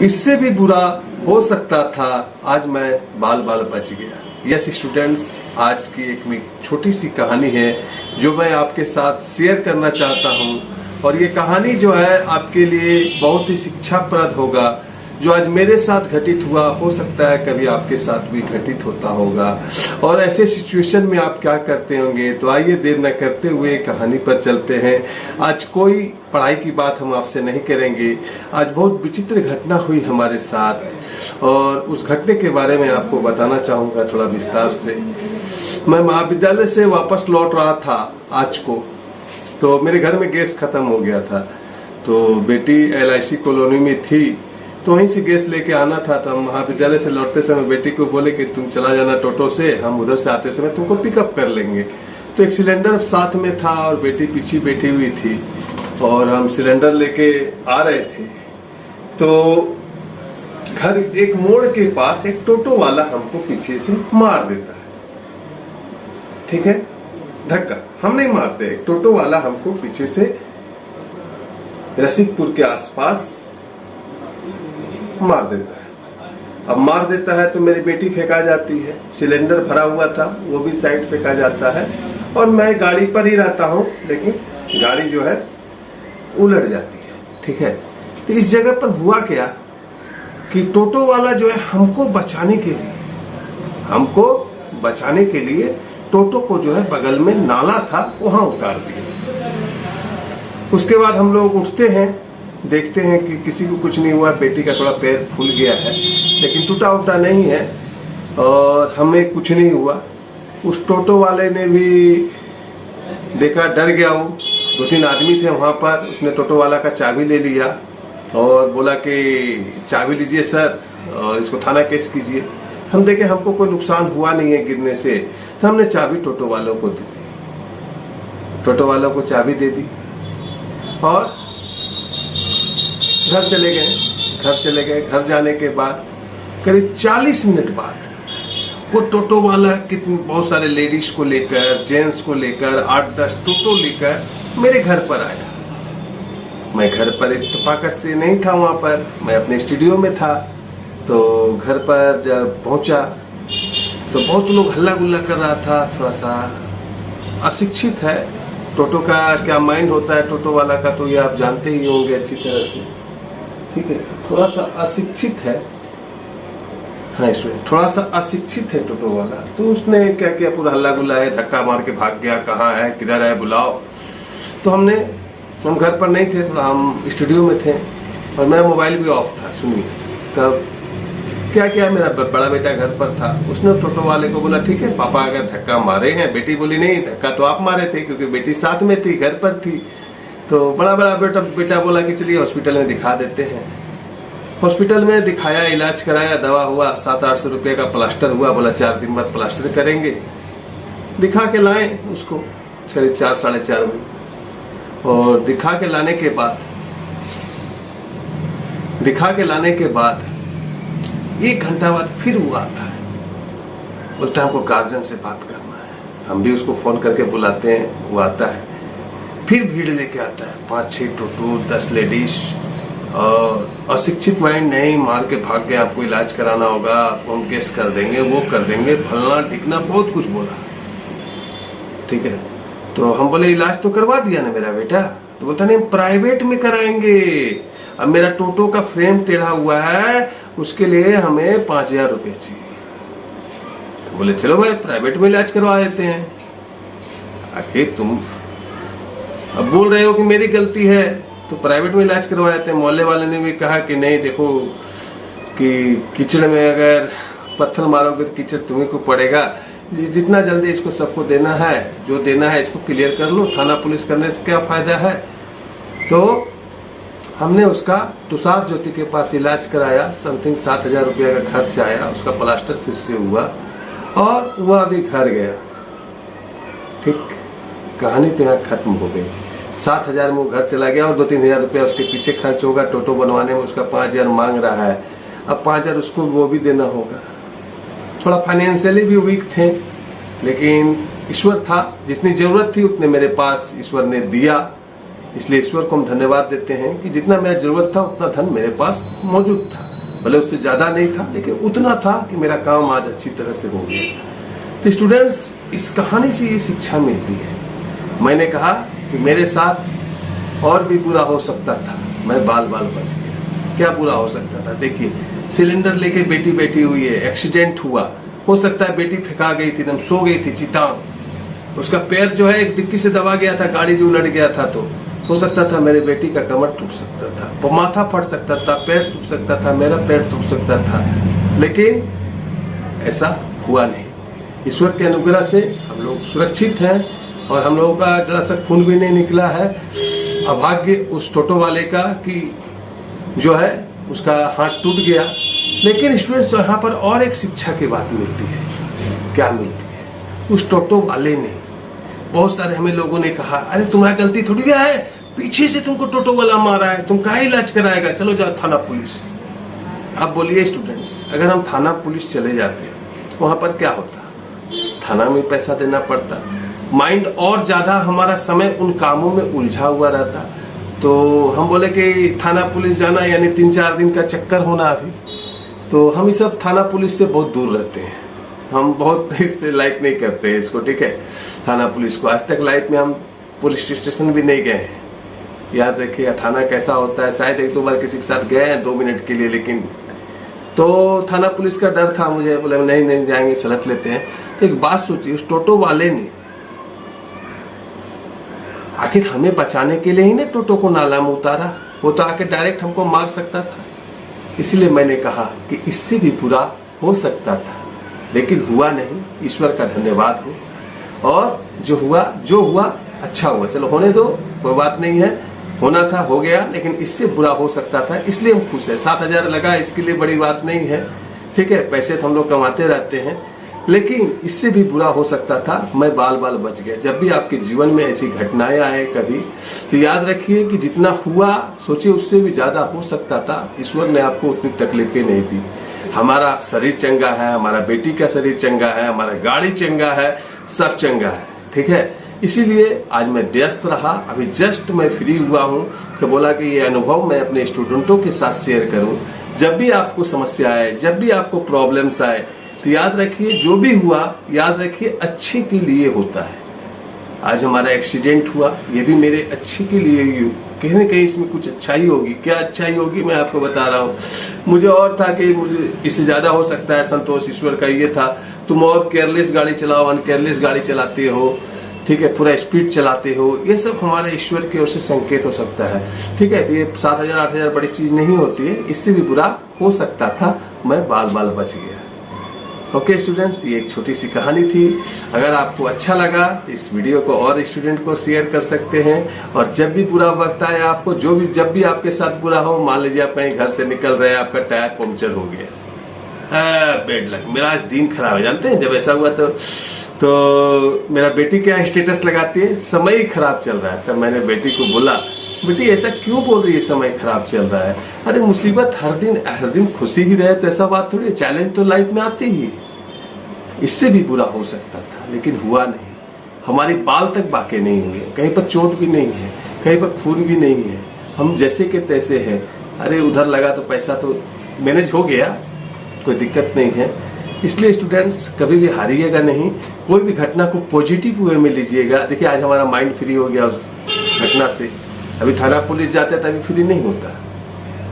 इससे भी बुरा हो सकता था, आज मैं बाल बाल बच गया। यस स्टूडेंट्स, आज की एक छोटी सी कहानी है जो मैं आपके साथ शेयर करना चाहता हूं, और ये कहानी जो है आपके लिए बहुत ही शिक्षाप्रद होगा। जो आज मेरे साथ घटित हुआ, हो सकता है कभी आपके साथ भी घटित होता होगा, और ऐसे सिचुएशन में आप क्या करते होंगे। तो आइए देर न करते हुए कहानी पर चलते हैं। आज कोई पढ़ाई की बात हम आपसे नहीं करेंगे। आज बहुत विचित्र घटना हुई हमारे साथ, और उस घटने के बारे में आपको बताना चाहूंगा थोड़ा विस्तार से। मैं महाविद्यालय से वापस लौट रहा था आज को, तो मेरे घर में गैस खत्म हो गया था। तो बेटी LIC कॉलोनी में थी, तो वहीं से गैस लेके आना था। तो हम महाविद्यालय से लौटते समय बेटी को बोले कि तुम चला जाना टोटो से, हम उधर से आते समय तुमको पिकअप कर लेंगे। तो एक सिलेंडर साथ में था और बेटी पीछे बैठी हुई थी, और हम सिलेंडर लेके आ रहे थे। तो घर एक मोड़ के पास एक टोटो वाला हमको पीछे से मार देता है। ठीक है, धक्का हम नहीं मारते, टोटो वाला हमको पीछे से रसिकपुर के आसपास मार देता है। अब मार देता है तो मेरी बेटी फेंका जाती है, सिलेंडर भरा हुआ था वो भी साइड फेंका जाता है, और मैं गाड़ी पर ही रहता हूँ, लेकिन गाड़ी जो है उलट जाती है। ठीक है, तो इस जगह पर हुआ क्या कि टोटो वाला जो है हमको बचाने के लिए टोटो को जो है बगल में नाला था वहां उतार दिया। उसके बाद हम लोग उठते हैं, देखते हैं कि किसी को कुछ नहीं हुआ। बेटी का थोड़ा पैर फूल गया है, लेकिन टूटा उटा नहीं है, और हमें कुछ नहीं हुआ। उस टोटो वाले ने भी देखा, डर गया वो। 2-3 आदमी थे वहां पर। उसने टोटो वाला का चाबी ले लिया और बोला कि चाबी लीजिए सर, और इसको थाना केस कीजिए। हम देखे हमको कोई नुकसान हुआ नहीं है गिरने से, तो हमने चाबी टोटो वालों को दे दी। टोटो वालों को चाबी दे दी और घर चले गए। घर जाने के बाद करीब 40 मिनट बाद वो टोटो वाला बहुत सारे लेडीज को लेकर, जेंट्स को लेकर, 8-10 टोटो लेकर मेरे घर पर आया। मैं घर पर इत्तेफाकत से नहीं था, वहां पर मैं अपने स्टूडियो में था। तो घर पर जब पहुंचा तो बहुत लोग हल्ला गुल्ला कर रहा था। थोड़ा सा अशिक्षित है, टोटो का क्या माइंड होता है टोटो वाला का, तो ये आप जानते ही होंगे अच्छी तरह से। ठीक है, थोड़ा सा अशिक्षित है। हाँ स्टूडेंट, थोड़ा सा अशिक्षित है टोटो वाला। तो उसने क्या किया, पूरा हल्ला गुल्ला है, धक्का मार के भाग गया। कहाँ है, किधर है, बुलाओ। तो हम घर पर नहीं थे, थोड़ा हम स्टूडियो में थे, और मेरा मोबाइल भी ऑफ था। सुनिए तब क्या किया, मेरा बड़ा बेटा घर पर था। उसने टोटो वाले को बोला ठीक है पापा अगर धक्का मारे हैं। बेटी बोली नहीं, धक्का तो आप मारे थे, क्योंकि बेटी साथ में थी, घर पर थी। तो बड़ा बेटा बोला कि चलिए हॉस्पिटल में दिखा देते हैं। हॉस्पिटल में दिखाया, इलाज कराया, दवा हुआ, 700-800 रुपये का प्लास्टर हुआ। बोला 4 दिन बाद प्लास्टर करेंगे। दिखा के लाए उसको करीब 4-4:30 बजे, और दिखा के लाने के बाद 1 घंटा बाद फिर वो आता है, बोलता है हमको गार्जियन से बात करना है। हम भी उसको फोन करके बुलाते हैं, वो आता है। फिर भीड़ लेके आता है, 5-6 टोटो, 10 लेडीज, और अशिक्षित माइंड नहीं, मार के भाग गए, आपको इलाज कराना होगा, आपको हम केस कर देंगे, वो कर देंगे, फलना ढिकना, बहुत कुछ बोला। ठीक है, तो हम बोले इलाज तो करवा दिया ना मेरा बेटा। तो बोलता नहीं प्राइवेट में कराएंगे, अब मेरा टोटो का फ्रेम टेढ़ा हुआ है, उसके लिए हमें 5000 रुपये चाहिए। तो बोले चलो भाई प्राइवेट में इलाज करवा देते हैं। आखिर तुम अब बोल रहे हो कि मेरी गलती है, तो प्राइवेट में इलाज करवा देते हैं। मोहल्ले वाले ने भी कहा कि नहीं देखो कि कीचड़ में अगर पत्थर मारोगे तो कीचड़ तुम्हें को पड़ेगा, जितना जल्दी इसको सबको देना है, जो देना है इसको क्लियर कर लो, थाना पुलिस करने से क्या फायदा है। तो हमने उसका तुषार ज्योति के पास इलाज कराया, समथिंग 7000 रुपया का खर्च आया। उसका प्लास्टर फिर से हुआ, और वह अभी घर गया। ठीक, कहानी तो यहाँ खत्म हो गई। 7000 में वो घर चला गया, और 2-3 हजार रुपया उसके पीछे खर्च होगा टोटो बनवाने में। उसका 5000 मांग रहा है, अब 5000 उसको वो भी देना होगा। थोड़ा फाइनेंशियली भी वीक थे, लेकिन ईश्वर था, जितनी जरूरत थी उतने मेरे पास ईश्वर ने दिया। इसलिए ईश्वर को हम धन्यवाद देते हैं कि जितना मेरा जरूरत था उतना धन मेरे पास मौजूद था। भले उससे ज्यादा नहीं था लेकिन उतना था कि मेरा काम आज अच्छी तरह से हो गया। तो स्टूडेंट्स, इस कहानी से ये शिक्षा मिलती है। मैंने कहा कि मेरे साथ और भी बुरा हो सकता था, मैं बाल बाल बच गया। क्या बुरा हो सकता था? देखिए, सिलेंडर लेके बेटी बैठी हुई है, एक्सीडेंट हुआ, हो सकता है बेटी फेंका गई थी, एकदम सो गई थी चिताओं, उसका पैर जो है एक डिक्की से दबा गया था, गाड़ी जो उलट गया था, तो हो सकता था मेरे बेटी का कमर टूट सकता था, माथा फट सकता था, पैर टूट सकता था, मेरा पैर टूट सकता था, लेकिन ऐसा हुआ नहीं। ईश्वर के अनुग्रह से हम लोग सुरक्षित हैं और हम लोगों का जरा सा खून भी नहीं निकला है। अभाग्य उस टोटो वाले का कि जो है उसका हाथ टूट गया। लेकिन स्टूडेंट्स, यहाँ पर और एक शिक्षा की बात मिलती है। क्या मिलती है? उस टोटो वाले ने, बहुत सारे हमें लोगों ने कहा, अरे तुम्हारा गलती थोड़ी क्या है, पीछे से तुमको टोटो वाला मारा है, तुम काहे इलाज कराएगा, चलो जाओ थाना पुलिस। अब बोलिए स्टूडेंट्स, अगर हम थाना पुलिस चले जाते वहां पर क्या होता? थाना में पैसा देना पड़ता, माइंड और ज्यादा हमारा समय उन कामों में उलझा हुआ रहता। तो हम बोले कि थाना पुलिस जाना यानी 3-4 दिन का चक्कर होना। अभी तो हम इस सब थाना पुलिस से बहुत दूर रहते हैं, हम बहुत इससे लाइक नहीं करते हैं इसको, ठीक है, थाना पुलिस को। आज तक लाइफ में हम पुलिस स्टेशन भी नहीं गए हैं। याद रखिएगा, थाना कैसा होता है। शायद 1-2 बार किसी के साथ गए हैं 2 मिनट के लिए, लेकिन तो थाना पुलिस का डर था मुझे, बोले नहीं जाएंगे, सलट लेते हैं। तो एक बात सोचिए, उस टोटो वाले ने आखिर हमें बचाने के लिए ही ने टोटो को नाला में उतारा, वो तो आके डायरेक्ट हमको मार सकता था। इसलिए मैंने कहा कि इससे भी बुरा हो सकता था, लेकिन हुआ नहीं। ईश्वर का धन्यवाद हो, और जो हुआ अच्छा हुआ, चलो होने दो, कोई बात नहीं है, होना था हो गया, लेकिन इससे बुरा हो सकता था, इसलिए हम खुश है। 7,000 लगा, इसके लिए बड़ी बात नहीं है, ठीक है, पैसे तो हम लोग कमाते रहते हैं, लेकिन इससे भी बुरा हो सकता था, मैं बाल बाल बच गया। जब भी आपके जीवन में ऐसी घटनाएं आए कभी, तो याद रखिए कि जितना हुआ सोचिए उससे भी ज्यादा हो सकता था। ईश्वर ने आपको उतनी तकलीफें नहीं दी। हमारा शरीर चंगा है, हमारा बेटी का शरीर चंगा है, हमारा गाड़ी चंगा है, सब चंगा है, ठीक है। इसीलिए आज मैं व्यस्त रहा, अभी जस्ट मैं फ्री हुआ हूँ, तो बोला कि ये अनुभव मैं अपने स्टूडेंटों के साथ शेयर करूं। जब भी आपको समस्या आए, जब भी आपको प्रॉब्लम्स आए, तो याद रखिए जो भी हुआ, याद रखिए अच्छे के लिए होता है। आज हमारा एक्सीडेंट हुआ, ये भी मेरे अच्छे के लिए ही, कहीं न कहीं इसमें कुछ अच्छाई होगी। क्या अच्छाई होगी मैं आपको बता रहा हूँ। मुझे और था कि मुझे इससे ज्यादा हो सकता है, संतोष ईश्वर का ये था, तुम और केयरलेस गाड़ी चलाओ, अनकेयरलेस गाड़ी चलाते हो, ठीक है, पूरा स्पीड चलाते हो, ये सब हमारे ईश्वर की ओर से संकेत हो सकता है, ठीक है। ये 7,000-8,000 बड़ी चीज नहीं होती है, इससे भी बुरा हो सकता था, मैं बाल बाल बच गया। ओके स्टूडेंट्स, ये एक छोटी सी कहानी थी। अगर आपको अच्छा लगा तो इस वीडियो को और स्टूडेंट को शेयर कर सकते हैं। और जब भी बुरा वक्त आए आपको, जब भी आपके साथ बुरा हो, मान लीजिए आप कहीं घर से निकल रहे हैं, आपका टायर पंक्चर हो गया, बेड लक, मेरा आज दिन खराब है। जानते हैं जब ऐसा हुआ तो मेरा बेटी क्या स्टेटस लगाती है, समय ही खराब चल रहा है। तब मैंने बेटी को बोला, बेटी ऐसा क्यों बोल रही है, समय खराब चल रहा है? अरे मुसीबत हर दिन खुशी ही रहे तो ऐसा बात थोड़ी है, चैलेंज तो लाइफ में आते ही। इससे भी बुरा हो सकता था, लेकिन हुआ नहीं। हमारे बाल तक बाके नहीं हुए, कहीं पर चोट भी नहीं है, कहीं पर खून भी नहीं है, हम जैसे के तैसे हैं। अरे उधर लगा तो पैसा तो मैनेज हो गया, कोई दिक्कत नहीं है। इसलिए स्टूडेंट्स कभी भी हारिएगा नहीं, कोई भी घटना को पॉजिटिव वे में लीजिएगा। देखिए आज हमारा माइंड फ्री हो गया उस घटना से। अभी थाना पुलिस जाते तभी फ्री नहीं होता,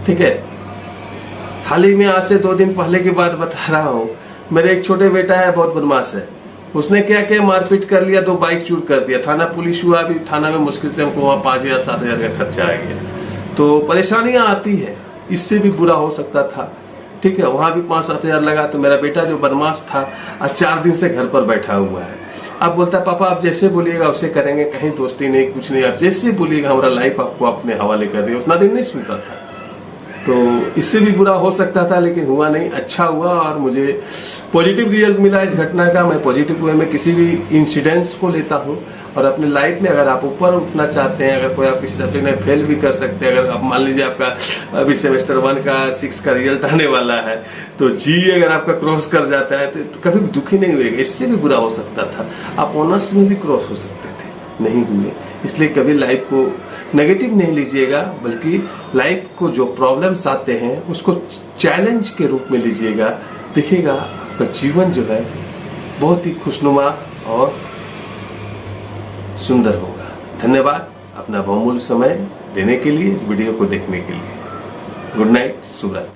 ठीक है। हाल ही में आज से 2 दिन पहले की बात बता रहा हूँ। मेरे एक छोटे बेटा है, बहुत बदमाश है, उसने क्या क्या मारपीट कर लिया, 2 बाइक चूर कर दिया। थाना पुलिस हुआ, अभी थाना में मुश्किल से हमको वहां 5,000-7,000 का खर्चा आ गया। तो परेशानियां आती है, इससे भी बुरा हो सकता था, ठीक है। वहां भी 5-7 हजार लगा। तो मेरा बेटा जो बदमाश था आज 4 दिन से घर पर बैठा हुआ है। अब बोलता है पापा आप जैसे बोलिएगा उससे करेंगे, कहीं दोस्ती नहीं, कुछ नहीं, आप जैसे बोलिएगा, हमारा लाइफ आपको अपने हवाले कर दिया। उतना दिन नहीं सुनता था, तो इससे भी बुरा हो सकता था, लेकिन हुआ नहीं, अच्छा हुआ। और मुझे पॉजिटिव रिजल्ट मिला इस घटना का। मैं पॉजिटिव वे में किसी भी इंसिडेंट्स को लेता हूँ। और अपने लाइफ में अगर आप ऊपर उठना चाहते हैं, अगर कोई आप किसी सब्जेक्ट में फेल भी कर सकते हैं, अगर आप मान लीजिए आपका अभी सेमेस्टर 1 का 6 का रिजल्ट आने वाला है, तो जी अगर आपका क्रॉस कर जाता है तो कभी दुखी नहीं हुएगा। इससे भी बुरा हो सकता था, आप ऑनर्स में भी क्रॉस हो सकते थे, नहीं हुए। इसलिए कभी लाइफ को नेगेटिव नहीं लीजिएगा, बल्कि लाइफ को जो प्रॉब्लम्स आते हैं उसको चैलेंज के रूप में लीजिएगा। देखिएगा आपका जीवन जो है बहुत ही खुशनुमा और सुंदर होगा। धन्यवाद अपना बहुमूल्य समय देने के लिए, इस वीडियो को देखने के लिए। गुड नाइट, शुभ रात्रि।